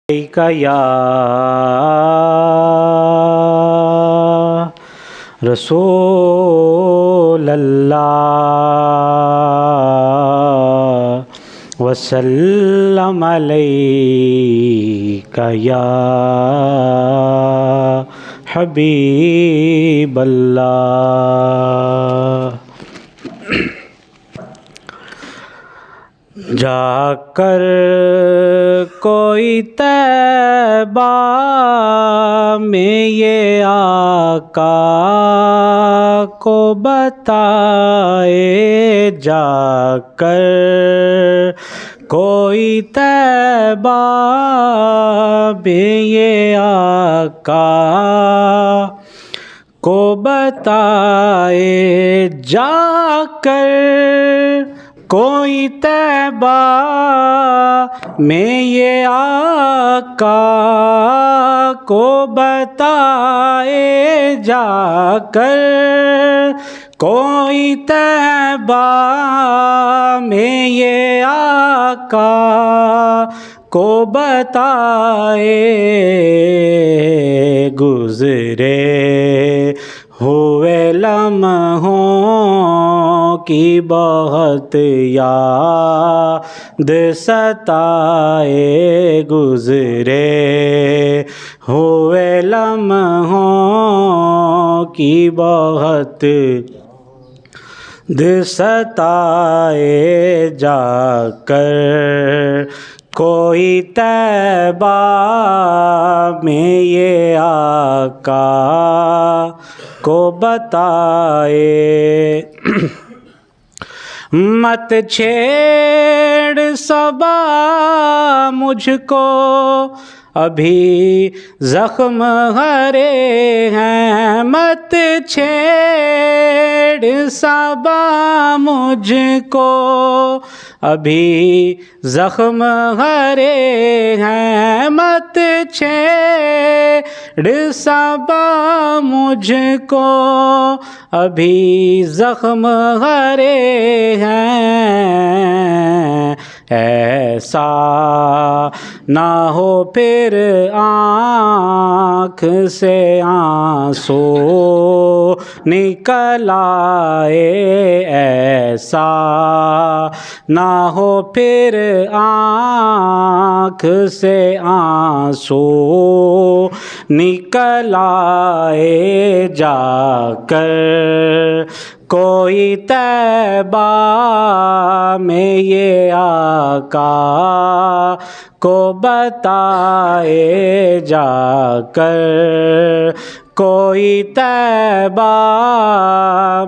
یا رسول اللہ وسلم علیک یا حبیب اللہ۔ جا کر کوئی طیبہ میں یہ آقا کو بتائے، جا کر کوئی طیبہ میں یہ آقا کو بتائے، جا کر کوئی طیبہ میں یہ آقا کو بتائے، جا کر کوئی طیبہ میں یہ آقا کو بتائے، گزرے ہوئے لمحوں کی بہت یاد ستائے، گزرے ہوئے لمحوں کی بہت ستائے، جا کر کوئی طیبہ میں یہ آقا کو بتائے۔ مت چھیڑ صبا مجھ کو، ابھی زخم ہرے ہیں، مت چھیڑ صبا مجھ کو، ابھی زخم ہرے ہیں، مت چھیڑ صبا مجھ کو، ابھی زخم ہرے ہیں، ایسا نہ ہو پھر آنکھ سے آنسو نکل آئے، ایسا نہ ہو پھر آنکھ سے آنسو نکل آئے، جا کر کوئی طیبہ میں یہ آقا کو بتائے، جا کر کوئی طیبہ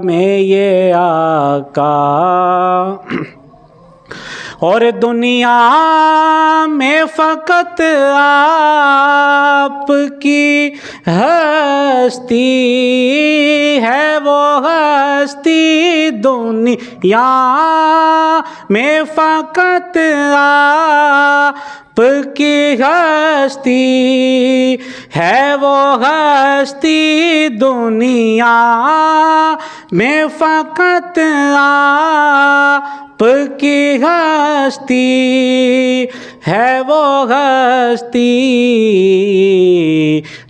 میں یہ آقا۔ اور دنیا میں فقط آپ کی ہستی ہے، وہ ہستی دنیا میں فقط آپ کی ہستی ہے، وہ ہستی دنیا میں فقط آپ کی ہستی ہے، وہ ہستی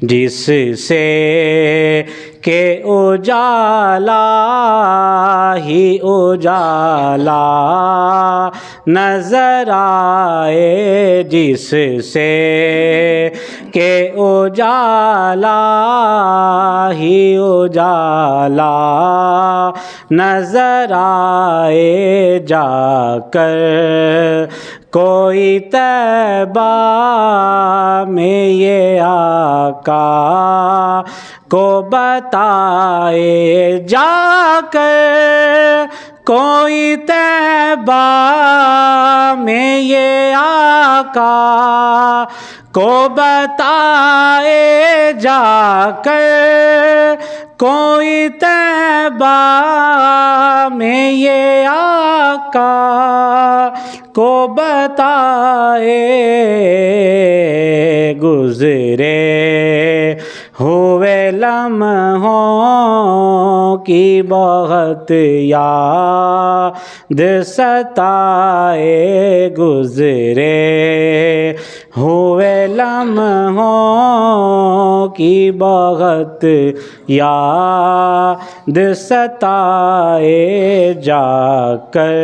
جس سے کہ اجالا ہی اجالا نظر آئے، جس سے کہ اجالا ہی اجالا نظر آئے، جا کر کوئی طیبہ میں یہ آقا کو بتائے، جا کر کوئی طیبہ میں یہ آقا کو بتائے، جا کر کوئی طیبہ میں یہ آقا کو بتائے، گزرے ہوئے لمحوں کی بہت یاد ستائے، گزرے ہوئے لمحوں کی بہت یاد ستائے، جا کر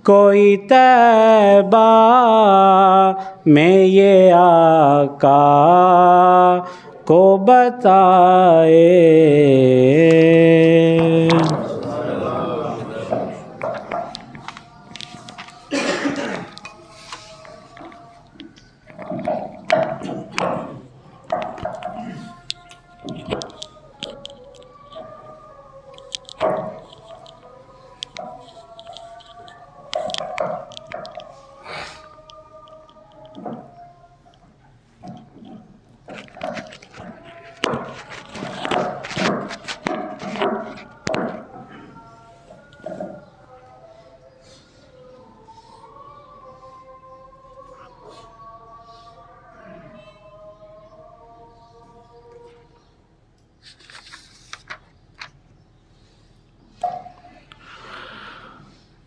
کوئی طیبہ میں یہ آقا کو بتائے۔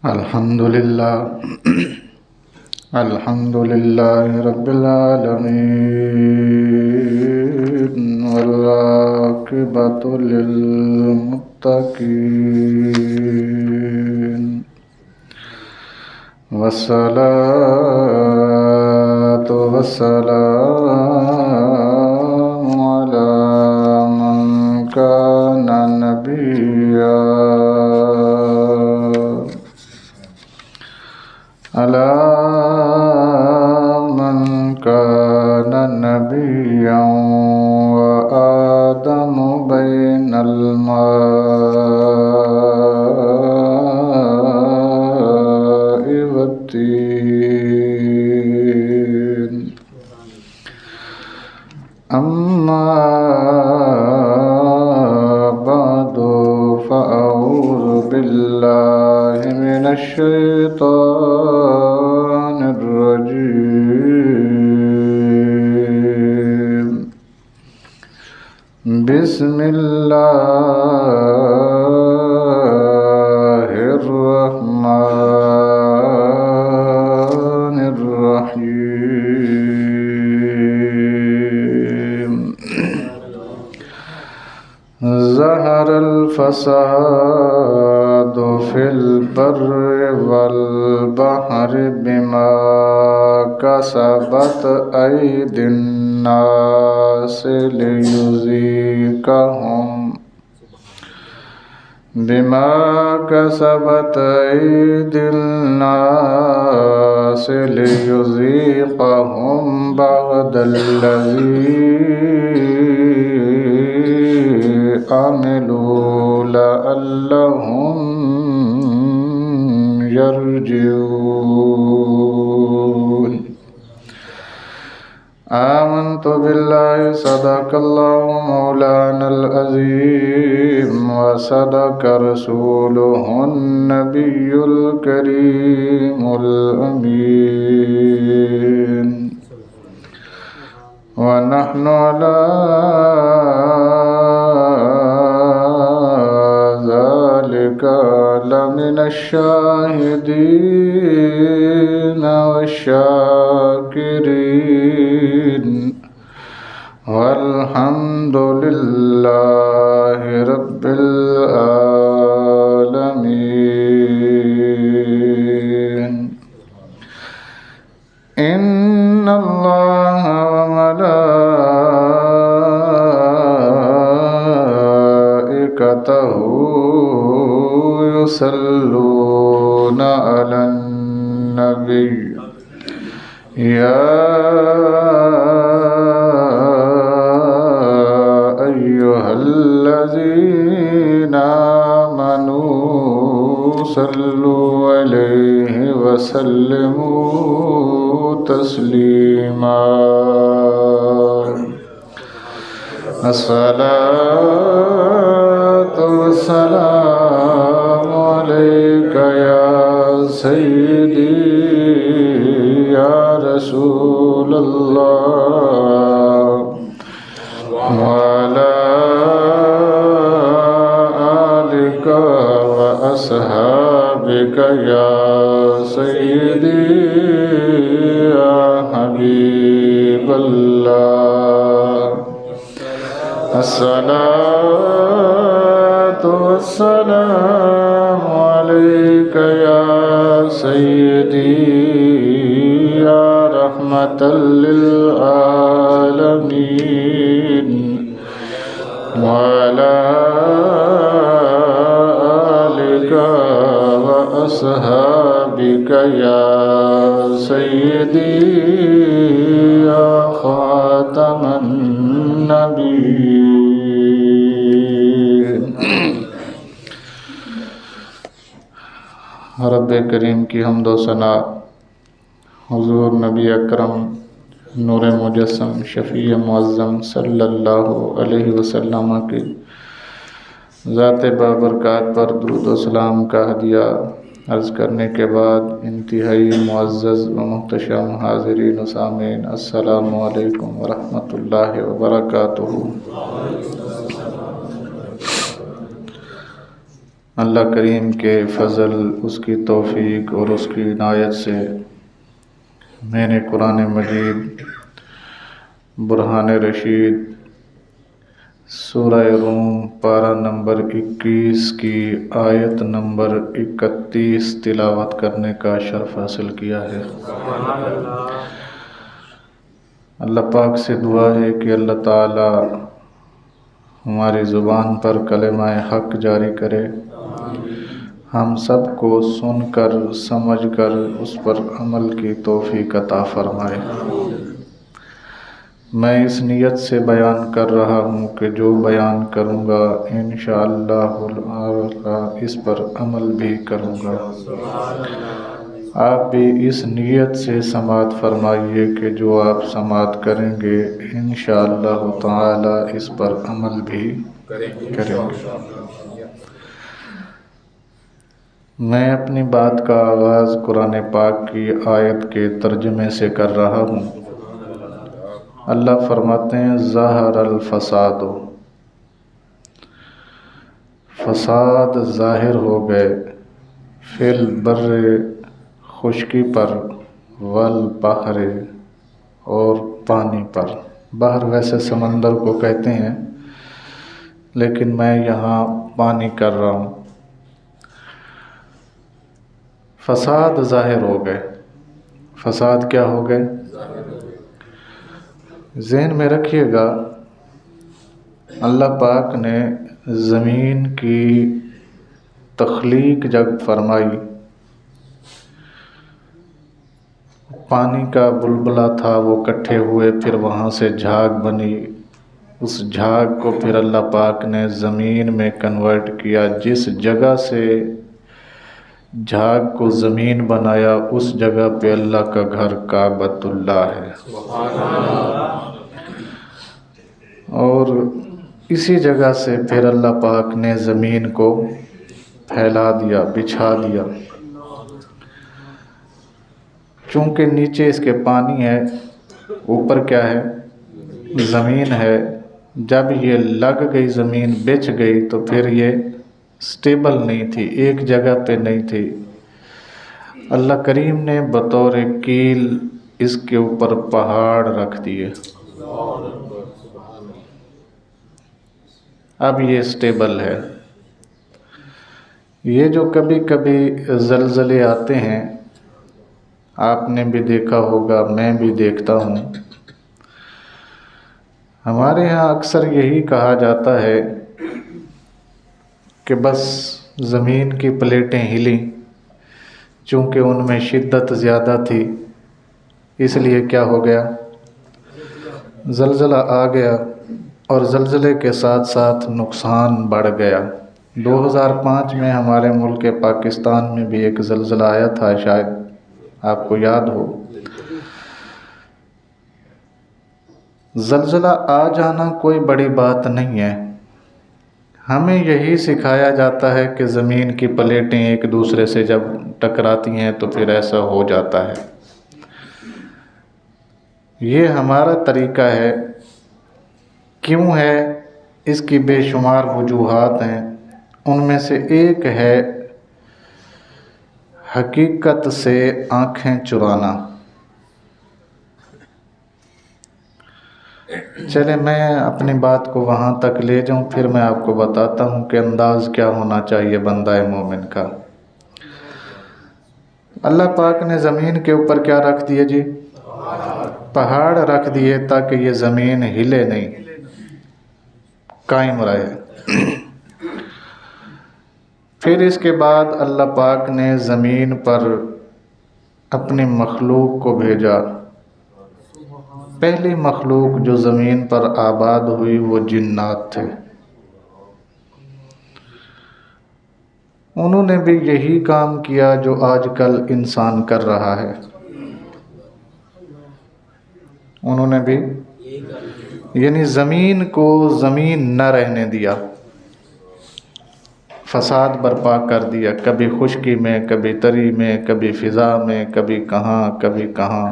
الحمد لله رب العالمين، والعاقبة للمتقين، والصلاة والسلام على من كان نبيا، على من كان نبيا وآدم بين الماء والطين، أما بعد فأعوذ بالله من الشيطان الرجيم، بسم الله الرحمن الرحيم. ظهر الفساد في البر والبحر بما كسبت أيدي الناس ليذيقهم بعد الذي عملوا لعلهم يرجعون. آمنت بالله، صدق الله مولانا العظيم، وصدق رسوله النبي الكريم الأمين، ونحن على ذلك لمن الشاهدين والشاكرين، والحمد لله رب العالمين. إن الله وملائكته يصلون على النبي، يا أيها الذين آمنوا صلوا عليه وسلموا تسليما. الصلاة والسلام عليك يا سيدي يا رسول الله، وعلى یا سیدی یا حبیب اللہ الصلاة والسلام علیک یا سیدی یا رحمت للعالمین وعلی آلک وأصحابک یا سیدی یا خاتم النبیین۔ رب کریم کی حمد و ثنا حضور نبی اکرم نور مجسم شفیع معظم صلی اللہ علیہ وسلم کی ذات بابرکات پر درود و سلام کا ہدیہ عرض کرنے کے بعد انتہائی معزز و محتشم حاضرین و سامعین، السلام علیکم ورحمۃ اللہ وبرکاتہ۔ اللہ کریم کے فضل، اس کی توفیق اور اس کی عنایت سے میں نے قرآن مجید برہان رشید سورہ روم پارہ نمبر 21 کی آیت نمبر 31 تلاوت کرنے کا شرف حاصل کیا ہے۔ اللہ پاک سے دعا ہے کہ اللہ تعالی ہماری زبان پر کلمہ حق جاری کرے، ہم سب کو سن کر سمجھ کر اس پر عمل کی توفیق عطا فرمائے۔ میں اس نیت سے بیان کر رہا ہوں کہ جو بیان کروں گا انشاءاللہ اس پر عمل بھی کروں گا۔ آپ بھی اس نیت سے سماعت فرمائیے کہ جو آپ سماعت کریں گے انشاءاللہ تعالی اس پر عمل بھی کریں گے۔ میں اپنی بات کا آغاز قرآن پاک کی آیت کے ترجمے سے کر رہا ہوں۔ اللہ فرماتے ہیں ظہر الفساد، فساد ظاہر ہو گئے، فی البر خشکی پر، والبحر اور پانی پر۔ بحر ویسے سمندر کو کہتے ہیں لیکن میں یہاں پانی کر رہا ہوں۔ فساد ظاہر ہو گئے، فساد کیا ہو گئے؟ ذہن میں رکھیے گا، اللہ پاک نے زمین کی تخلیق جب فرمائی، پانی کا بلبلہ تھا وہ اکٹھے ہوئے، پھر وہاں سے جھاگ بنی، اس جھاگ کو پھر اللہ پاک نے زمین میں کنورٹ کیا۔ جس جگہ سے جھاگ کو زمین بنایا اس جگہ پہ اللہ کا گھر کعبۃ اللہ ہے، اور اسی جگہ سے پھر اللہ پاک نے زمین کو پھیلا دیا، بچھا دیا۔ چونکہ نیچے اس کے پانی ہے، اوپر کیا ہے؟ زمین ہے۔ جب یہ لگ گئی زمین، بچھ گئی، تو پھر یہ سٹیبل نہیں تھی، ایک جگہ پہ نہیں تھی۔ اللہ کریم نے بطور کیل اس کے اوپر پہاڑ رکھ دیے، اب یہ سٹیبل ہے۔ یہ جو کبھی کبھی زلزلے آتے ہیں، آپ نے بھی دیکھا ہوگا، میں بھی دیکھتا ہوں، ہمارے ہاں اکثر یہی کہا جاتا ہے کہ بس زمین کی پلیٹیں ہلیں، چونکہ ان میں شدت زیادہ تھی، اس لیے کیا ہو گیا؟ زلزلہ آ گیا، اور زلزلے کے ساتھ ساتھ نقصان بڑھ گیا۔ 2005 میں ہمارے ملک پاکستان میں بھی ایک زلزلہ آیا تھا، شاید آپ کو یاد ہو۔ زلزلہ آ جانا کوئی بڑی بات نہیں ہے، ہمیں یہی سکھایا جاتا ہے کہ زمین کی پلیٹیں ایک دوسرے سے جب ٹکراتی ہیں تو پھر ایسا ہو جاتا ہے۔ یہ ہمارا طریقہ ہے۔ کیوں ہے؟ اس کی بے شمار وجوہات ہیں، ان میں سے ایک ہے حقیقت سے آنکھیں چرانا. چلے میں اپنی بات کو وہاں تک لے جاؤں، پھر میں آپ کو بتاتا ہوں کہ انداز کیا ہونا چاہیے بندہ مومن کا. اللہ پاک نے زمین کے اوپر کیا رکھ دیے جی؟ پہاڑ رکھ دیے تاکہ یہ زمین ہلے نہیں، قائم رہے. پھر اس کے بعد اللہ پاک نے زمین پر اپنی مخلوق کو بھیجا. پہلی مخلوق جو زمین پر آباد ہوئی وہ جنات تھے. انہوں نے بھی یہی کام کیا جو آج کل انسان کر رہا ہے. انہوں نے بھی یعنی زمین کو زمین نہ رہنے دیا، فساد برپا کر دیا، کبھی خشکی میں، کبھی تری میں، کبھی فضا میں، کبھی کہاں کبھی کہاں.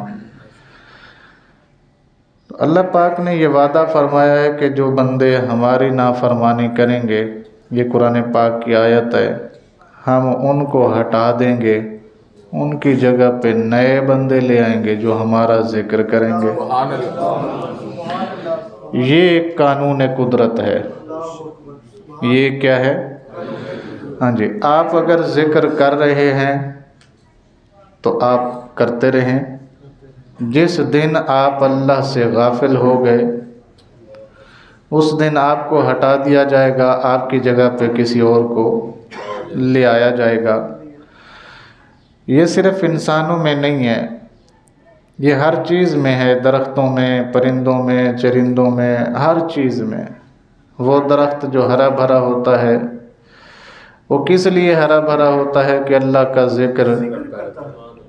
اللہ پاک نے یہ وعدہ فرمایا ہے کہ جو بندے ہماری نافرمانی کریں گے، یہ قرآن پاک کی آیت ہے، ہم ان کو ہٹا دیں گے، ان کی جگہ پہ نئے بندے لے آئیں گے جو ہمارا ذکر کریں گے. یہ ایک قانون قدرت ہے. یہ کیا ہے؟ ہاں جی، آپ اگر ذکر کر رہے ہیں تو آپ کرتے رہیں. جس دن آپ اللہ سے غافل ہو گئے اس دن آپ کو ہٹا دیا جائے گا، آپ کی جگہ پہ کسی اور کو لے آیا جائے گا. یہ صرف انسانوں میں نہیں ہے، یہ ہر چیز میں ہے، درختوں میں، پرندوں میں، چرندوں میں، ہر چیز میں. وہ درخت جو ہرا بھرا ہوتا ہے وہ کس لیے ہرا بھرا ہوتا ہے؟ کہ اللہ کا ذکر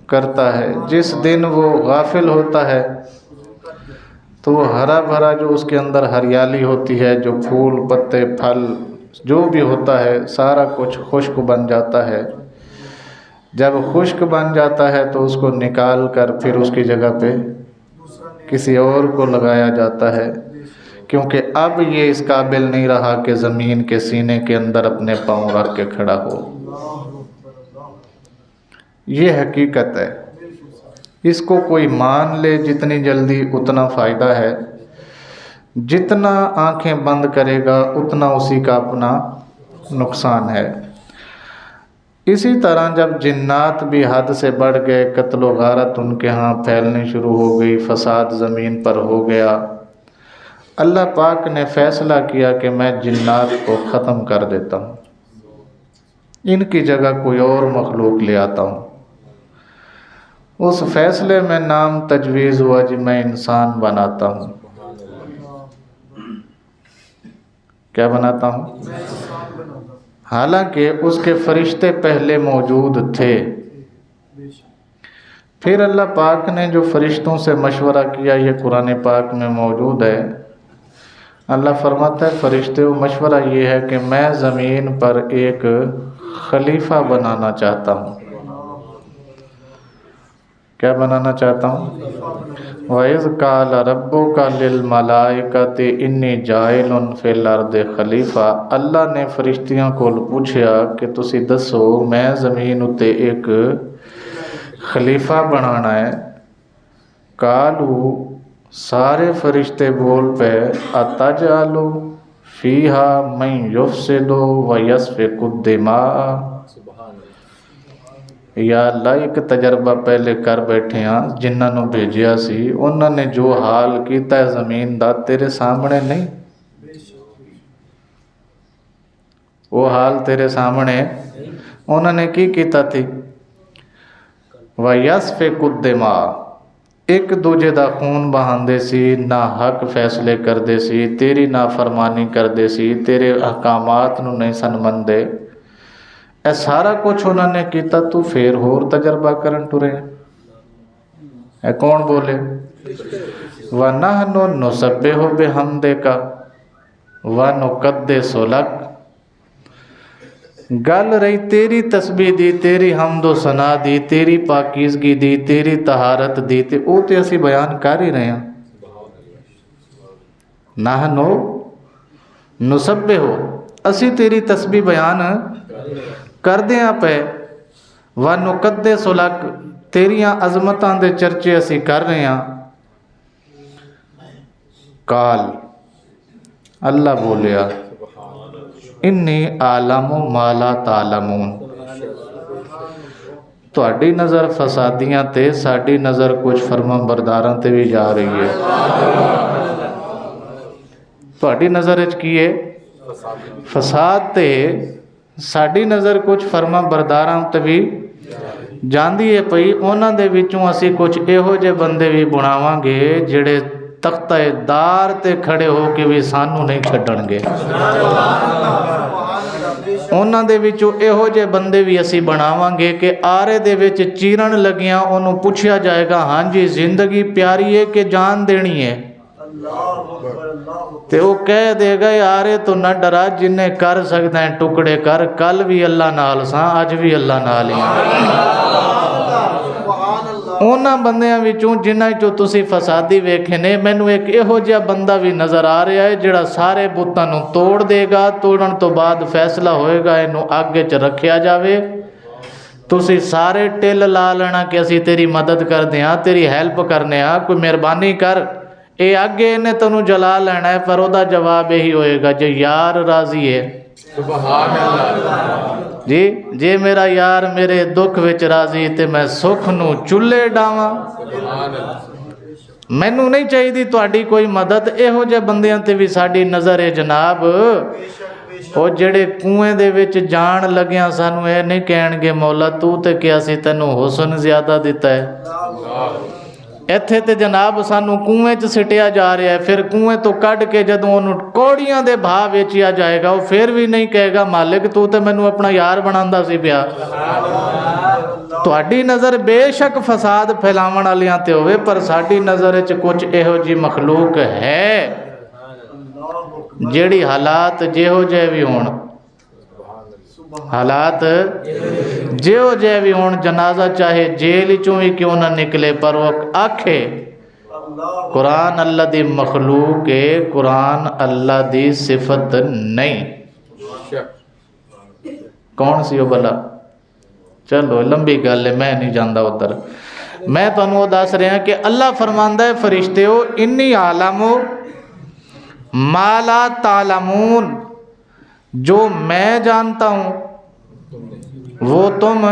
کرتا ہے. جس دن وہ غافل ہوتا ہے تو وہ ہرا بھرا جو اس کے اندر ہریالی ہوتی ہے، جو پھول پتے پھل جو بھی ہوتا ہے سارا کچھ خشک بن جاتا ہے. جب خشک بن جاتا ہے تو اس کو نکال کر پھر اس کی جگہ پہ کسی اور کو لگایا جاتا ہے، کیونکہ اب یہ اس قابل نہیں رہا کہ زمین کے سینے کے اندر اپنے پاؤں رکھ کے کھڑا ہو. یہ حقیقت ہے. اس کو کوئی مان لے جتنی جلدی اتنا فائدہ ہے. جتنا آنکھیں بند کرے گا اتنا اسی کا اپنا نقصان ہے. اسی طرح جب جنات بھی حد سے بڑھ گئے، قتل و غارت ان کے ہاں پھیلنے شروع ہو گئی، فساد زمین پر ہو گیا، اللہ پاک نے فیصلہ کیا کہ میں جنات کو ختم کر دیتا ہوں، ان کی جگہ کوئی اور مخلوق لے آتا ہوں. اس فیصلے میں نام تجویز ہوا جی میں انسان بناتا ہوں. کیا بناتا ہوں؟ حالانکہ اس کے فرشتے پہلے موجود تھے. پھر اللہ پاک نے جو فرشتوں سے مشورہ کیا، یہ قرآن پاک میں موجود ہے. اللہ فرماتا ہے فرشتے کو مشورہ یہ ہے کہ میں زمین پر ایک خلیفہ بنانا چاہتا ہوں. کیا بنانا چاہتا ہوں؟ وَإِذْ قَالَ رَبُّكَ لِلْمَلَائِكَةِ إِنِّي جَاعِلٌ فِي الْأَرْضِ خلیفہ. اللہ نے فرشتیاں کو پوچھا کہ تسی دسو میں زمین اتے ایک خلیفہ بنانا ہے. قالوا سارے فرشتے بول پے أَتَجْعَلُ فِيهَا مَن يُفْسِدُ وَيَسْفِكُ الدِّمَاءَ. یا اللہ ایک تجربہ پہلے کر بیٹھے ہاں، جنہاں نو بھیجیا سی انہوں نے جو حال کیتا ہے زمین دا تیرے سامنے نہیں. وہ حال تیرے سامنے انہوں نے کی کیتا تھی. وَيَسْفِكُ الدِّمَاءَ ایک دوجے دا خون بہاندے سی، نا حق فیصلے کر دے سی، تیری نافرمانی کر دے سی، تیرے احکامات نو نہیں سن مندے. اے سارا کچھ انہوں نے کیتا، تو پھر ہور تجربہ کرن ٹرے. اے کون بولے؟ وَنَحْنُ نُسَبِّحُ بِحَمْدِكَ وَنُقَدِّسُ لَكَ. گل رہی تیری تسبیح دی، تیری حمد و ثنا دی، تیری پاکیزگی دی، تیری طہارت دی، تے او تے اسی بیان کر ہی رہے ہیں. نحنو نسبحو اسی تیری تسبیح بیان کر دیں پہ. وَنُقَدِّسُ لَكَ، تیریاں عظمتاں دے چرچے اسی کر رہے ہیں. قال، اللہ بولیا، انی اعلم ما لا تعلمون. تہاڈی نظر فسادیاں تے ساڈی نظر کچھ فرما برداراں تے بھی جا رہی ہے. تہاڈی نظر وچ کی ہے؟ فساد تے ساڈی نظر کچھ فرما برداراں تے بھی جاندی ہے پئی. انہاں دے وچوں اسی کچھ یہو جے بندے بھی بناواں گے جڑے تختہ دار تے کھڑے ہو کے بھی سانوں نہیں چھڈن گے. انہاں دے وچوں یہو جے بندے بھی اسی بناواں گے کہ آرے دے وچ چیرن لگیاں انہوں پوچھیا جائے گا ہاں جی زندگی پیاری ہے کہ جان دینی ہے؟ تے وہ کہہ دے گا آرے تو نہ ڈرا، جنہیں کر سکتے ہیں ٹکڑے کر، کل بھی اللہ نال ساں اج بھی اللہ نال ہی. انہاں بندیاں وچوں جنہاں چوں تسی فسادی ویکھے نے، مینوں ایک یہو جہا بندہ بھی نظر آ رہا ہے جڑا سارے بتاں نوں توڑ دے گا. توڑن تو بعد فیصلہ ہوئے گا اینوں اگے چ رکھیا جاوے. تسی سارے ٹل لا لینا کہ اسی تیری مدد کر دیاں، تیری ہیلپ کرنے ہاں، کوئی مہربانی کر. اے اگے انہیں تنوں جلا لینا ہے، پر او دا جواب یہی ہوئے گا جے یار راضی ہے. سبحان اللہ. جی جے میرا یار میرے دکھ وچ راضی تے میں سکھ نو چلے ڈاواں. مینوں نہیں چاہیے دی تہاڈی کوئی مدد. یہو جے بندیاں تے بھی ساڈی نظر ہے جناب. وہ جڑے کنویں دے وچ جان لگیاں سانوں اے نہیں کہن گے مولا تو تے کیا سی تینوں حسن زیادہ دیتا ہے. ایتھے تے جناب سانوں کنویں چ سٹیا جا رہا ہے. پھر کنویں تو کڈ کے جدوں انہوں کوڑیاں دے بھا ویچیا جائے گا وہ پھر بھی نہیں کہے گا مالک تو تے مینوں اپنا یار بناندا سی پیا. تہاڈی نظر بے شک فساد پھیلاون والیاں تے ہوئے، پر ساڈی نظر وچ کچھ یہو جی مخلوق ہے جیڑی حالات جہو جے بھی ہون، حالات جہو جے بھی ہون، جنازہ چاہے جیل چوں ہی کیوں نہ نکلے، پر وہ آکھے قرآن اللہ دی مخلوق ہے، قرآن اللہ دی صفت نہیں. کون سی ہو بلا؟ چلو لمبی گل ہے، میں نہیں جاندا ادھر. میں تانوں دس رہا کہ اللہ فرماندا ہے فرشتیو انی عالم ما لا تعلمون، جو میں جانتا ہوں وہ تم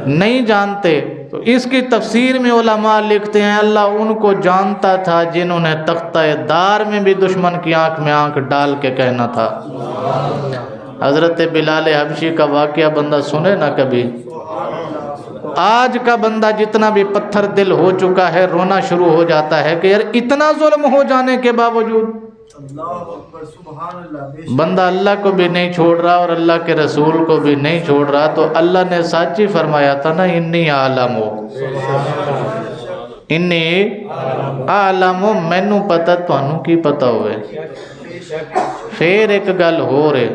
نہیں جانتے. تو اس کی تفسیر میں علماء لکھتے ہیں اللہ ان کو جانتا تھا جنہوں نے تختہ دار میں بھی دشمن کی آنکھ میں آنکھ ڈال کے کہنا تھا. حضرت بلال حبشی کا واقعہ بندہ سنے نا کبھی. آج کا بندہ جتنا بھی پتھر دل ہو چکا ہے رونا شروع ہو جاتا ہے کہ یار اتنا ظلم ہو جانے کے باوجود بندہ اللہ کو بھی نہیں چھوڑ رہا اور اللہ کے رسول کو بھی نہیں چھوڑ رہا. تو اللہ نے سچ ہی فرمایا تھا نا انی عالم ہو، انی عالم ہو، مینوں پتہ تانوں کی پتہ ہوئے. پھر ایک گل ہو رہے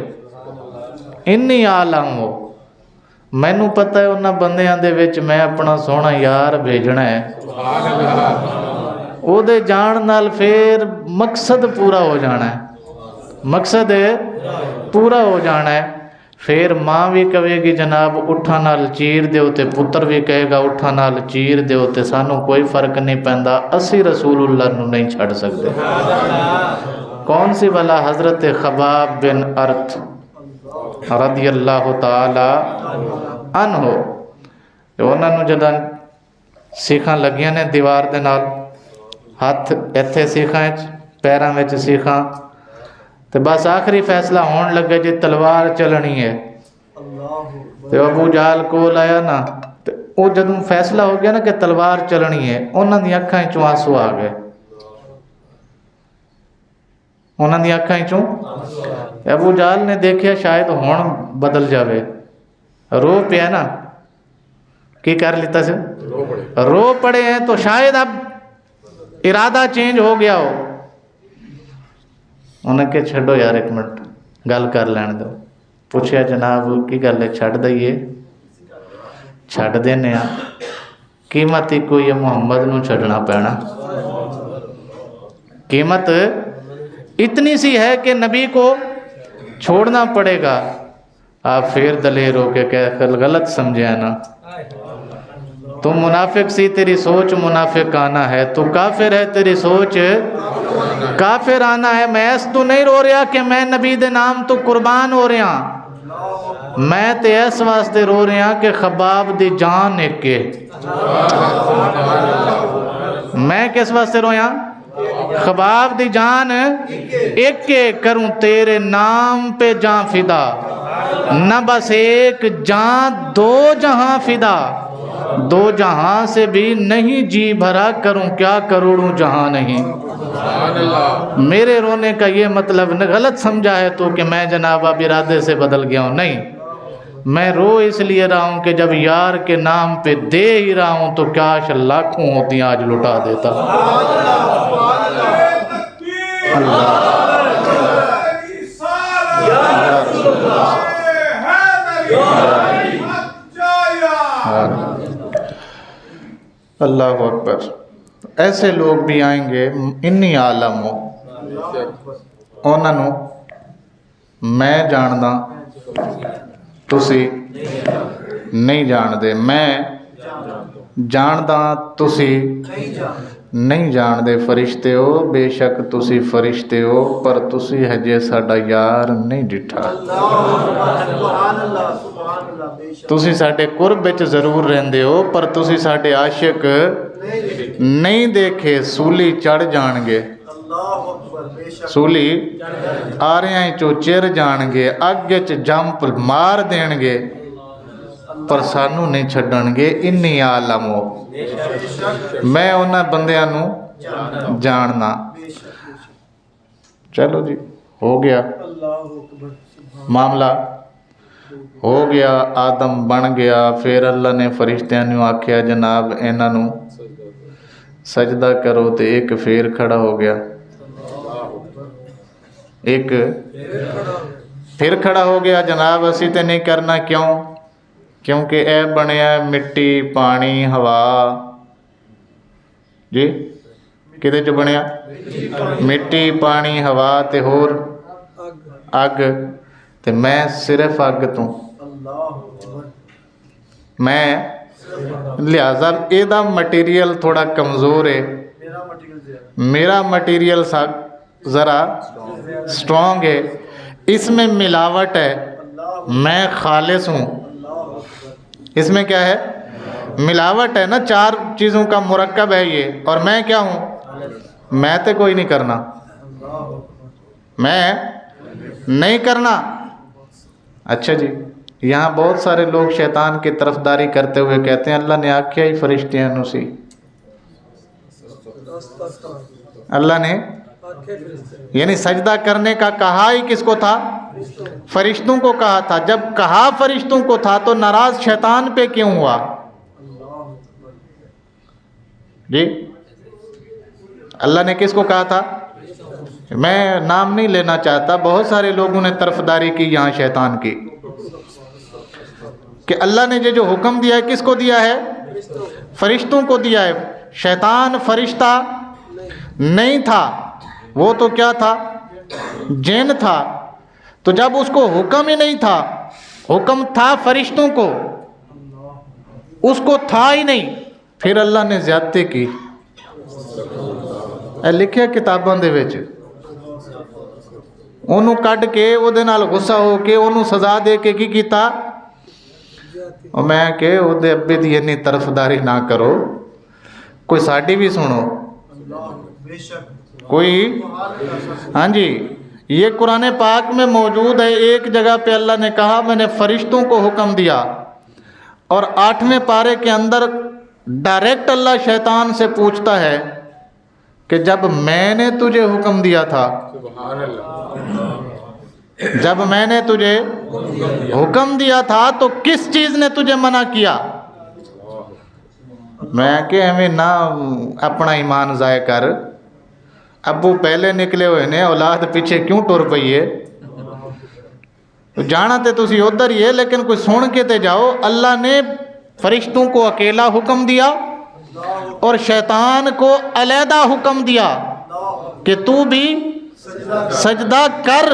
انی عالم ہو، مینوں پتہ ہے انہاں بندیاں دے وچ میں اپنا سونا یار بھیجنا ہے. او دے جان نال پھر مقصد پورا ہو جانا ہے، مقصد پورا ہو جانا ہے. پھر ماں بھی کہے گی جناب اٹھا نال چیر دیو، تے پتر بھی کہے گا اٹھا نال چیر دیو، تے سانوں کوئی فرق نہیں پیندا، اسی رسول اللہ نو نہیں چھڑ سکتے. کون سی والا؟ حضرت خباب بن ارت رضی اللہ تعالی عنہ. انہوں نے جداں سیخاں لگیاں نے دیوار دے نال، ہاتھ ایتھے سیخاں پیراں وچ سیخاں، تے بس آخری فیصلہ ہون لگے جی تلوار چلنی ہے. تے ابو جہل کول آیا نا، تے او جدوں فیصلہ ہو گیا نا کہ تلوار چلنی ہے، انہاں دی اکھاں وچوں آنسو آ گئے. انہاں دی اکھاں وچوں ابو جہل نے دیکھیا شاید ہون بدل جاوے، رو پیا نا، کی کر لیتا سے رو پڑے ہیں تو شاید اب ارادہ چینج ہو گیا ہو. انہیں کہ چھڑو یار ایک منٹ گل کر لین دو. پوچھیا جناب کی گل ہے؟ چھڑ دئیے، چھڑ دینے ہاں، قیمت ہی کوئی محمد نو چھڑنا پینا. قیمت اتنی سی ہے کہ نبی کو چھوڑنا پڑے گا. آپ پھر دلیر ہو کے کہ غلط سمجھے نا، تو منافق سی تیری سوچ منافقانہ ہے، تو کافر ہے تیری سوچ کافرانہ ہے۔ میں اس تو نہیں رو رہا کہ میں نبی دے نام تو قربان ہو رہا، میں تے اس واسطے رو رہا کہ خباب دی جان ایک کے۔ میں کس واسطے رویا؟ خباب دی جان ایک کے کروں تیرے نام پہ جان فدا، نہ بس ایک جان دو جہاں فدا، دو جہاں سے بھی نہیں جی بھرا کروں کیا کروڑوں جہاں نہیں۔ میرے رونے کا یہ مطلب غلط سمجھا ہے تو کہ میں جناب اب ارادے سے بدل گیا ہوں، نہیں، میں رو اس لیے رہا ہوں کہ جب یار کے نام پہ دے ہی رہا ہوں تو کاش لاکھوں ہوتی آج لٹا دیتا۔ اللہ اکبر۔ ایسے لوگ بھی آئیں گے انی عالم ہو، انہوں نے میں جاندا تسی نہیں جان دے، میں جاندا تسی نہیں جان دے، فرشتے ہو بے شک تسی فرشتے ہو پر تسی ہجے ساڈا یار نہیں ڈٹھا، تسی ساڈے قرب وچ ضرور رہندے ہو پر تسی ساڈے عاشق نہیں دیکھے، سولی چڑھ جان گے، سولی آریاں چو چر جان گے، اگ وچ جمپ مار دین گے پر سانو نہیں چھڈن گے۔ انی عالم ہو، میں انہاں بندیاں نو جاننا۔ چلو جی ہو گیا معاملہ، ہو گیا، آدم بن گیا، پھر اللہ نے فرشتیاں نو آکھیا جناب انہاں نو سجدہ کرو تے ایک پھر کھڑا ہو گیا، ایک پھر کھڑا ہو گیا جناب اسی تے نہیں کرنا، کیوں؟ کیونکہ اے بنیا مٹی پانی ہوا، جی کدے چ بنیا؟ مٹی پانی ہوا تے ہور اگ، تے میں صرف اگ تو، میں لہذا اے دا مٹیریل تھوڑا کمزور ہے، میرا مٹیریل ذرا سٹرونگ ہے، اس میں ملاوٹ ہے، میں خالص ہوں، اس میں کیا ہے؟ ملاوٹ ہے نا، چار چیزوں کا مرکب ہے یہ، اور میں کیا ہوں؟ میں تے کوئی نہیں کرنا، میں نہیں کرنا۔ اچھا جی، یہاں بہت سارے لوگ شیطان کی طرفداری کرتے ہوئے کہتے ہیں اللہ نے آکھیا ہی فرشتیاں نو سی، اللہ نے یعنی سجدہ کرنے کا کہا ہی کس کو تھا؟ فرشتوں کو کہا تھا۔ جب کہا فرشتوں کو تھا تو ناراض شیطان پہ کیوں ہوا؟ جی اللہ نے کس کو کہا تھا؟ میں نام نہیں لینا چاہتا، بہت سارے لوگوں نے طرفداری کی یہاں شیطان کی، کہ اللہ نے جو حکم دیا ہے کس کو دیا ہے؟ فرشتوں کو دیا ہے۔ شیطان فرشتہ نہیں تھا، وہ تو کیا تھا؟ جن تھا۔ تو جب اس کو حکم ہی نہیں تھا، حکم تھا فرشتوں کو، اس کو تھا ہی نہیں، پھر اللہ نے زیادتی کی۔ اے لکھیا کتاباں دے وچ، انہوں کڈ کے او دے نال غصہ ہو کے انہوں سزا دے کے کی کیتا؟ اور میں کہ او دے ابے دی اتنی طرفداری نہ کرو، کوئی ساڈی بھی سنو، کوئی، ہاں جی، یہ قرآن پاک میں موجود ہے۔ ایک جگہ پہ اللہ نے کہا میں نے فرشتوں کو حکم دیا، اور 8ویں پارے کے اندر ڈائریکٹ اللہ شیطان سے پوچھتا ہے کہ جب میں نے تجھے حکم دیا تھا، جب میں نے تجھے حکم دیا تھا تو کس چیز نے تجھے منع کیا؟ میں کہ ہمیں نہ اپنا ایمان ضائع کر، ابو پہلے نکلے ہوئے نے، اولاد پیچھے کیوں ٹر پئی ہے؟ جانا تے تسی ادھر ہی ہے، لیکن کوئی سن کے تے جاؤ۔ اللہ نے فرشتوں کو اکیلا حکم دیا اور شیطان کو علیحدہ حکم دیا کہ تو بھی سجدہ کر۔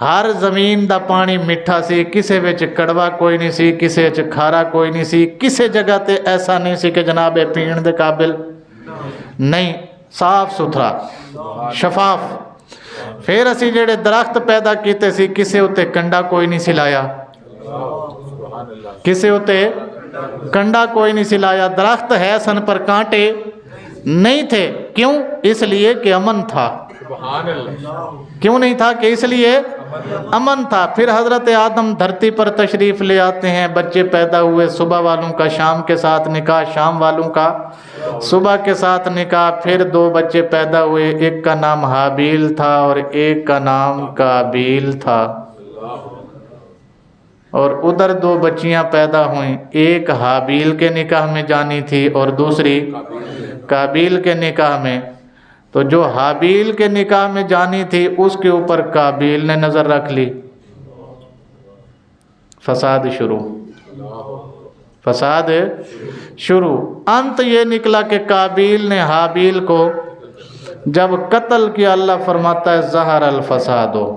ہر زمین دا پانی میٹھا سی، کسے وچ کڑوا کوئی نہیں سی، کسے وچ کھارا کوئی نہیں سی، کسے جگہ تے ایسا نہیں سی کہ جناب پین دے قابل نہیں، صاف ستھرا شفاف۔ پھر اسی جڑے درخت پیدا کیتے سی کسے اتے کنڈا کوئی نہیں سی لایا، کسے اتے کنڈا کوئی نہیں سی لایا، درخت ہے سن پر کانٹے نہیں تھے، کیوں؟ اس لیے کہ امن تھا۔ کیوں نہیں تھا؟ کہ اس لیے امن تھا۔ پھر حضرت آدم دھرتی پر تشریف لے آتے ہیں، بچے پیدا ہوئے، صبح والوں کا شام کے ساتھ نکاح، شام والوں کا صبح کے ساتھ نکاح، پھر 2 بچے پیدا ہوئے، ایک کا نام حابیل تھا اور ایک کا نام قابیل تھا، اور ادھر 2 بچیاں پیدا ہوئیں، ایک حابیل کے نکاح میں جانی تھی اور دوسری قابیل کے نکاح میں۔ تو جو حابیل کے نکاح میں جانی تھی اس کے اوپر قابیل نے نظر رکھ لی، فساد شروع، فساد شروع۔ انت یہ نکلا کہ قابیل نے حابیل کو جب قتل کیا، اللہ فرماتا ہے ظہر الفساد ہو۔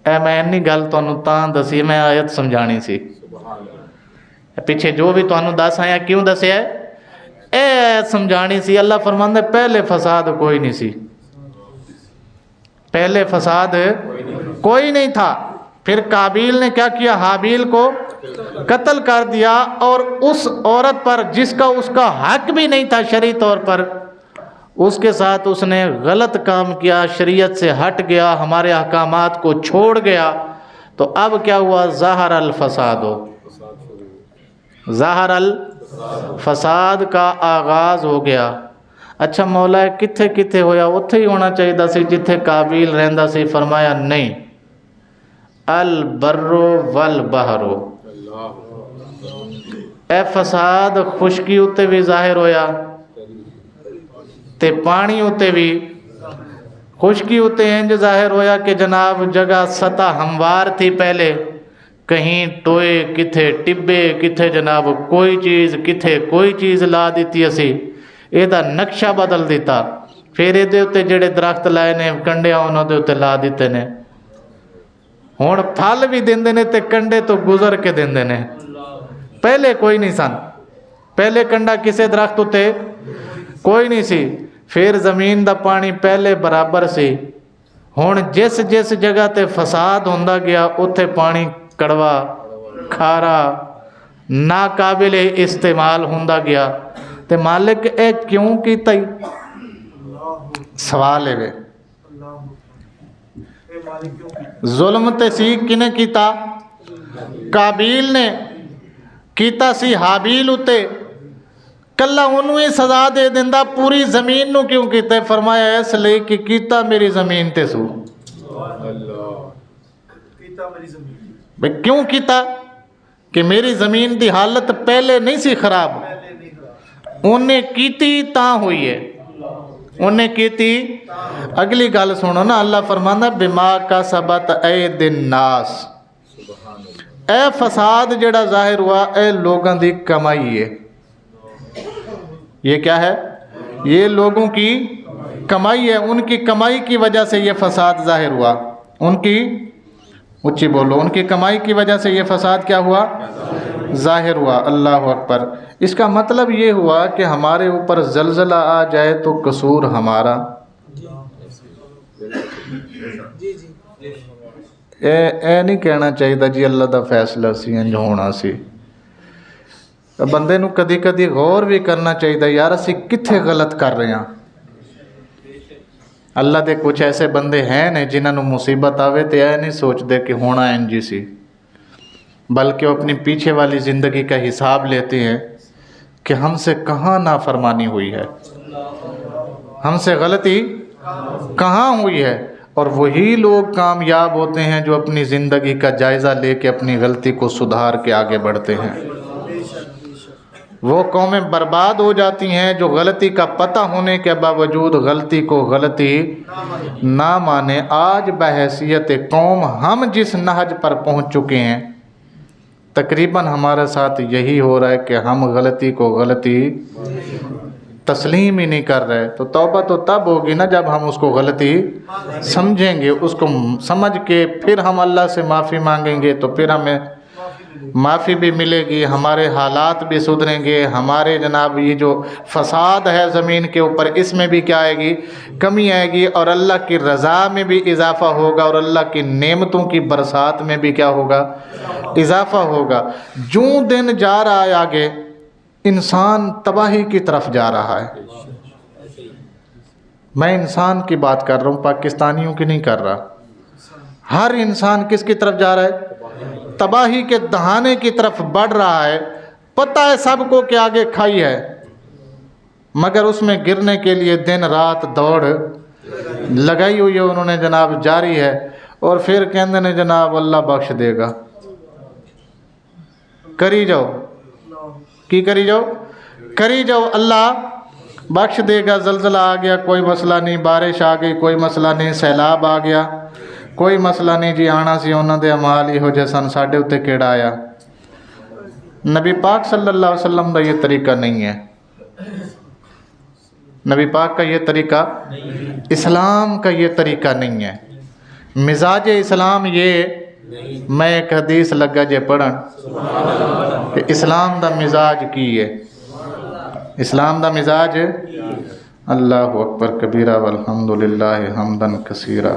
میں انی گل تانوں تاں دسی، میں آیت سمجھانی سی، پیچھے جو بھی تانوں دس آیا کیوں دسیا ہے، اے سمجھانی سی۔ اللہ فرماندا ہے پہلے فساد کوئی نہیں سی، پہلے فساد کوئی نہیں تھا۔ پھر قابیل نے کیا کیا؟ حابیل کو قتل کر دیا، اور اس عورت پر جس کا اس کا حق بھی نہیں تھا شرعی طور پر، اس کے ساتھ اس نے غلط کام کیا، شریعت سے ہٹ گیا، ہمارے احکامات کو چھوڑ گیا، تو اب کیا ہوا؟ ظاہر الفساد ہو، ظاہر الفساد کا آغاز ہو گیا۔ اچھا مولا کتھے کتھے ہویا؟ اتھے ہی ہونا چاہیے سی جتھے قابیل رہندا سی۔ فرمایا نہیں، البر والبحر، اے فساد خشکی اتے بھی ظاہر ہویا تے پانی اتے بھی، خشکی اتے انج ظاہر ہویا کہ جناب جگہ سطح ہموار تھی پہلے، کہیں ٹوئے کتھے ٹبے کتھے جناب کوئی چیز کتھے کوئی چیز لا دیتی اسی، یہ دا نقشہ بدل دیتا۔ پھر یہ دے اتے جڑے درخت لائے نے کنڈیاں انہوں دے اتے لا دیتے نے، ہون پھل بھی دیندے نے تے کنڈے تو گزر کے دیندے نے، پہلے کوئی نہیں سن، پہلے کنڈا کسے درخت اتے کوئی نہیں سی۔ پھر زمین دا پانی پہلے برابر سی، ہون جس جس جگہ تے فساد ہوندا گیا اتھے پانی کڑوا کھارا ناقابل استعمال ہوندا گیا، تے مالک اے کیوں کیتا ہی؟ سوال ہے ظلم تے سی کنے کیتا؟ قابیل نے کیتا سی حابیل اتے، کلا انہوں ہی سزا دے دیندا، پوری زمین نو کیوں کیتا ہے؟ فرمایا اس لئے کہ کیتا میری زمین تے سو۔ بھئی کیوں کیتا؟ کہ میری زمین دی حالت پہلے نہیں سی خراب، انہیں کیتی تاں ہوئی ہے، انہیں کیتی۔ اگلی گل سنو نا، اللہ فرماندا بما کسبت اید الناس، اے فساد جڑا ظاہر ہوا اے لوگوں دی کمائی ہے۔ یہ کیا ہے؟ یہ لوگوں کی کمائی ہے، ان کی کمائی کی وجہ سے یہ فساد ظاہر ہوا، ان کی اچھی بولو، ان کی کمائی کی وجہ سے یہ فساد کیا ہوا؟ ظاہر ہوا۔ اللہ اکبر۔ اس کا مطلب یہ ہوا کہ ہمارے اوپر زلزلہ آ جائے تو قصور ہمارا، اے نہیں کہنا چاہیے جی اللہ دا فیصلہ سی انج ہونا سی۔ بندے نو کدی کدی غور بھی کرنا چاہیے یار اسی کتھے غلط کر رہے ہیں۔ اللہ دے کچھ ایسے بندے ہیں نے جنہاں نو مصیبت آوے تے اے نہیں سوچ دے کہ ہونا انجی سی، بلکہ وہ اپنی پیچھے والی زندگی کا حساب لیتے ہیں کہ ہم سے کہاں نافرمانی ہوئی ہے، ہم سے غلطی کہاں ہوئی ہے، اور وہی لوگ کامیاب ہوتے ہیں جو اپنی زندگی کا جائزہ لے کے اپنی غلطی کو سدھار کے آگے بڑھتے ہیں۔ وہ قومیں برباد ہو جاتی ہیں جو غلطی کا پتہ ہونے کے باوجود غلطی کو غلطی نہ مانے۔ آج بحیثیت قوم ہم جس نہج پر پہنچ چکے ہیں تقریباً ہمارے ساتھ یہی ہو رہا ہے کہ ہم غلطی کو غلطی تسلیم ہی نہیں کر رہے، تو توبہ تو تب ہوگی نا جب ہم اس کو غلطی سمجھیں گے، اس کو سمجھ کے پھر ہم اللہ سے معافی مانگیں گے، تو پھر ہمیں معافی بھی ملے گی، ہمارے حالات بھی سدھریں گے، ہمارے جناب یہ جو فساد ہے زمین کے اوپر اس میں بھی کیا آئے گی؟ کمی آئے گی، اور اللہ کی رضا میں بھی اضافہ ہوگا، اور اللہ کی نعمتوں کی برسات میں بھی کیا ہوگا؟ اضافہ ہوگا۔ جوں دن جا رہا ہے آگے، انسان تباہی کی طرف جا رہا ہے۔ میں انسان کی بات کر رہا ہوں، پاکستانیوں کی نہیں کر رہا۔ ہر انسان کس کی طرف جا رہا ہے؟ تباہی کے دہانے کی طرف بڑھ رہا ہے۔ پتہ ہے سب کو کہ آگے کھائی ہے، مگر اس میں گرنے کے لیے دن رات دوڑ لگائی ہوئی ہے انہوں نے جناب، جاری ہے، اور پھر کہندے نے جناب اللہ بخش دے گا۔ کری جاؤ، کی کری جاؤ؟ کری جاؤ، اللہ بخش دے گا۔ زلزلہ آ گیا، کوئی مسئلہ نہیں، بارش آ گئی، کوئی مسئلہ نہیں، سیلاب آ گیا، کوئی مسئلہ نہیں جی، آنا سی انہوں دے امال ہی ہو جے سن، ساڈے اتے کیڑا آیا۔ نبی پاک صلی اللہ علیہ وسلم کا یہ طریقہ نہیں ہے۔ نبی پاک کا یہ طریقہ، اسلام کا یہ طریقہ نہیں ہے۔ مزاج اسلام یہ، میں ایک حدیث لگا جے پڑھن کہ اسلام دا مزاج کی ہے۔ اسلام دا مزاج، اللہ اکبر کبیرہ والحمدللہ حمدن کثیرہ۔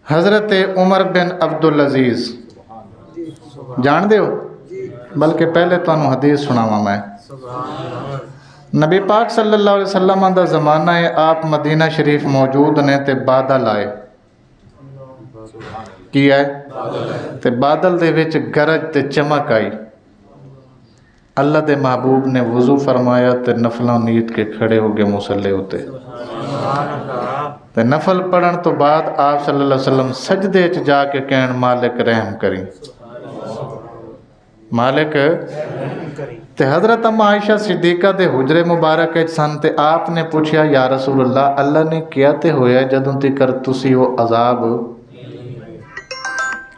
حضرت عمر بن عبدالعزیز جان دے ہو؟ بلکہ پہلے تو انہوں حدیث سناواں میں۔ نبی پاک صلی اللہ علیہ وسلم دا زمانہ ہے، آپ مدینہ شریف موجود نے تے بادل آئے۔ کی ہے؟ تے بادل دے وچ گرج تے چمک آئی۔ اللہ دے محبوب نے وضو فرمایا تے نفلوں نیت کے کھڑے ہو گئے مصلے ہوتے، تے نفل پڑھن تو بعد آپ صلی اللہ علیہ وسلم سجدے چ جا کے کہن مالک رحم کریں، مالک۔ تے حضرت اما عائشہ صدیقہ دے حجرے مبارک سن، تے آپ نے پوچھا یا رسول اللہ، اللہ نے کیا تے ہویا جدوں تکر تسی وہ عذاب،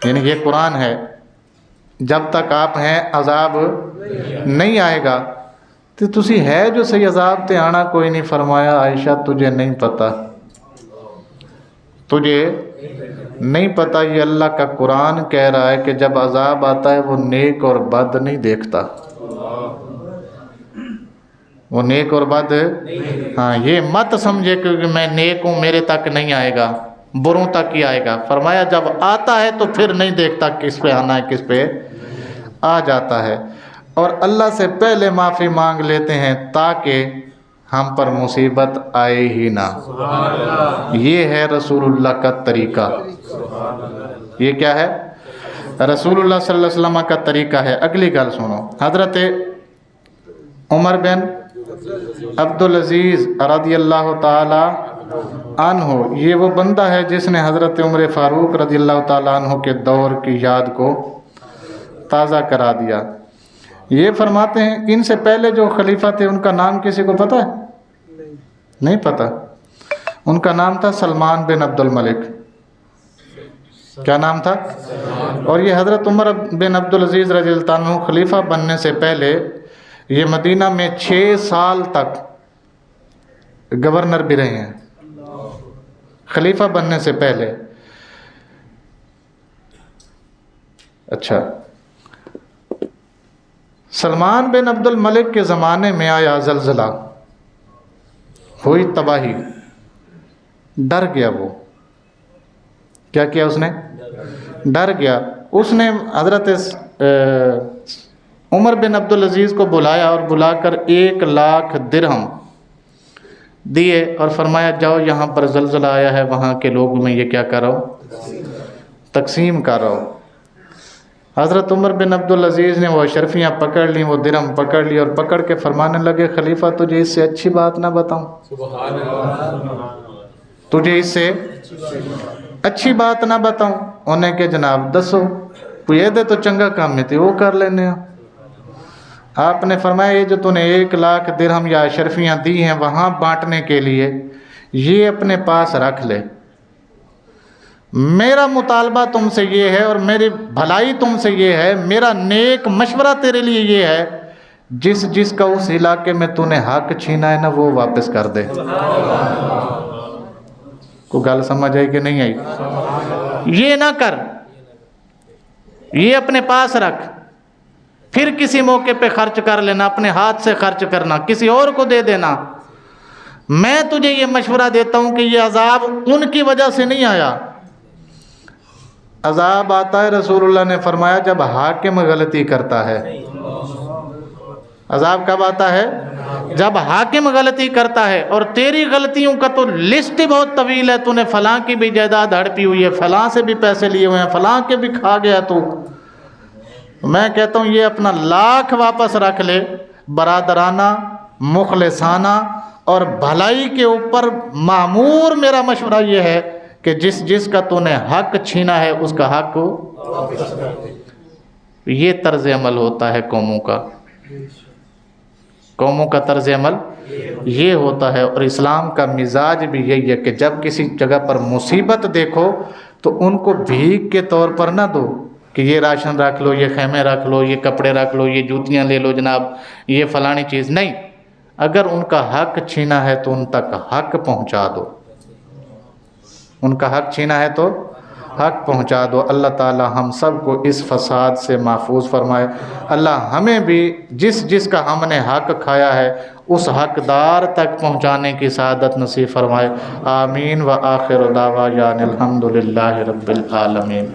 یعنی یہ قرآن ہے، جب تک آپ ہیں عذاب نہیں آئے گا، تو تسی ہے جو صحیح عذاب تے آنا کوئی نہیں۔ فرمایا عائشہ تجھے نہیں پتہ، تجھے نہیں پتہ، یہ اللہ کا قرآن کہہ رہا ہے کہ جب عذاب آتا ہے وہ نیک اور بد نہیں دیکھتا، وہ نیک اور بد، ہاں یہ مت سمجھے کہ میں نیک ہوں میرے تک نہیں آئے گا، بروں تک ہی آئے گا۔ فرمایا جب آتا ہے تو پھر نہیں دیکھتا کس پہ آنا ہے کس پہ آ جاتا ہے، اور اللہ سے پہلے معافی مانگ لیتے ہیں تاکہ ہم پر مصیبت آئے ہی نہ۔ یہ ہے رسول اللہ کا طریقہ۔ یہ کیا ہے؟ رسول اللہ صلی اللہ علیہ وسلم کا طریقہ ہے۔ اگلی گل سنو، حضرت عمر بن عبدالعزیز رضی اللہ تعالی عنہ، یہ وہ بندہ ہے جس نے حضرت عمر فاروق رضی اللہ تعالیٰ عنہ کے دور کی یاد کو تازہ کرا دیا۔ یہ فرماتے ہیں ان سے پہلے جو خلیفہ تھے ان کا نام کسی کو پتہ ہے؟ نہیں پتہ۔ ان کا نام تھا سلمان بن عبد الملک۔ کیا نام تھا؟ اور یہ حضرت عمر بن عبدالعزیز رضی اللہ عنہ خلیفہ بننے سے پہلے یہ مدینہ میں 6 سال تک گورنر بھی رہے ہیں، خلیفہ بننے سے پہلے۔ اچھا، سلمان بن عبد الملک کے زمانے میں آیا زلزلہ، ہوئی تباہی، ڈر گیا وہ۔ کیا کیا اس نے؟ ڈر گیا۔ اس نے حضرت عمر بن عبدالعزیز کو بلایا اور بلا کر 1,00,000 درہم دیے اور فرمایا جاؤ یہاں پر زلزلہ آیا ہے، وہاں کے لوگوں میں یہ کیا کرو؟ تقسیم کرو۔ حضرت عمر بن عبدالعزیز نے وہ اشرفیاں پکڑ لیں، وہ درہم پکڑ لی اور پکڑ کے فرمانے لگے خلیفہ تجھے اس سے اچھی بات نہ بتاؤں؟ تجھے اس سے اچھی بات نہ بتاؤں؟ انہیں کہ جناب دسو، کوئی یہ دے تو چنگا کام میں تھی وہ کر لینے ہو۔ آپ نے فرمایا یہ جو تو نے 1,00,000 درہم یا اشرفیاں دی ہیں وہاں بانٹنے کے لیے، یہ اپنے پاس رکھ لے۔ میرا مطالبہ تم سے یہ ہے اور میری بھلائی تم سے یہ ہے، میرا نیک مشورہ تیرے لیے یہ ہے جس جس کا اس علاقے میں تو نے حق چھینا ہے نا وہ واپس کر دے۔ کوئی گل سمجھ آئی کہ نہیں آئی؟ یہ نہ کر، یہ اپنے پاس رکھ، پھر کسی موقع پہ خرچ کر لینا، اپنے ہاتھ سے خرچ کرنا، کسی اور کو دے دینا۔ میں تجھے یہ مشورہ دیتا ہوں کہ یہ عذاب ان کی وجہ سے نہیں آیا، عذاب آتا ہے، رسول اللہ نے فرمایا جب حاکم غلطی کرتا ہے۔ عذاب کب آتا ہے؟ جب حاکم غلطی کرتا ہے، اور تیری غلطیوں کا تو لسٹ ہی بہت طویل ہے، تو نے فلاں کی بھی جائیداد ہڑپی ہوئی ہے، فلاں سے بھی پیسے لیے ہوئے ہیں، فلاں کے بھی کھا گیا تو۔ میں کہتا ہوں یہ اپنا لاکھ واپس رکھ لے، برادرانہ، مخلصانہ اور بھلائی کے اوپر معمور میرا مشورہ یہ ہے کہ جس جس کا تو نے حق چھینا ہے اس کا حق کو۔ یہ طرز عمل ہوتا ہے قوموں کا، قوموں کا طرز عمل یہ ہوتا ہے۔ اور اسلام کا مزاج بھی یہی ہے کہ جب کسی جگہ پر مصیبت دیکھو تو ان کو بھیک کے طور پر نہ دو کہ یہ راشن رکھ لو، یہ خیمے رکھ لو، یہ کپڑے رکھ لو، یہ جوتیاں لے لو جناب، یہ فلانی چیز نہیں۔ اگر ان کا حق چھینا ہے تو ان تک حق پہنچا دو، ان کا حق چھینا ہے تو حق پہنچا دو۔ اللہ تعالی ہم سب کو اس فساد سے محفوظ فرمائے۔ اللہ ہمیں بھی جس جس کا ہم نے حق کھایا ہے اس حقدار تک پہنچانے کی سعادت نصیب فرمائے۔ آمین۔ وآخر دعوانا الحمد للہ رب العالمین۔